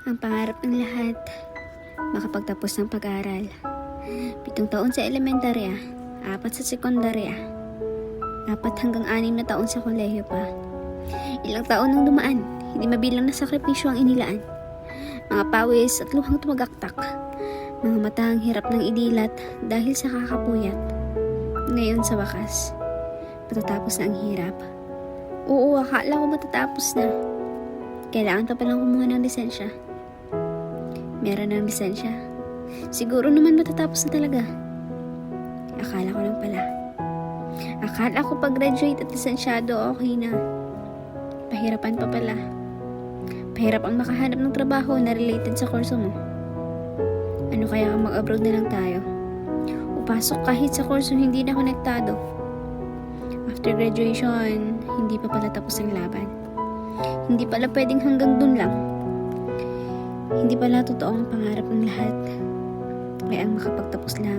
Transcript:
Ang pangarap ng lahat, makapagtapos ng pag-aaral. 7 taon sa elementarya, 4 sa sekundarya, 4 hanggang 6 na taon sa kolehiyo pa. Ilang taon nang dumaan, hindi mabilang na sakripisyo ang inilaan. Mga pawis at luhang tumagaktak, mga matang hirap ng idilat dahil sa kakapuyat. Ngayon sa wakas, matatapos na ang hirap. Oo, akala ko matatapos na. Kailangan pa palang kumuha ng lisensya. Meron ng lisensya. Siguro naman matatapos na talaga. Akala ko lang pala. Akala ko pag-graduate at lisensyado okay na. Pahirapan pa pala. Pahirap ang makahanap ng trabaho na related sa kurso mo. Ano kaya kung mag-abroad na lang tayo? Upasok kahit sa kurso hindi na konektado. After graduation, hindi pa pala tapos ang laban. Hindi pala pwedeng hanggang dun lang. Hindi pala totoo ang pangarap ng lahat. Ay ang makapagtapos lang.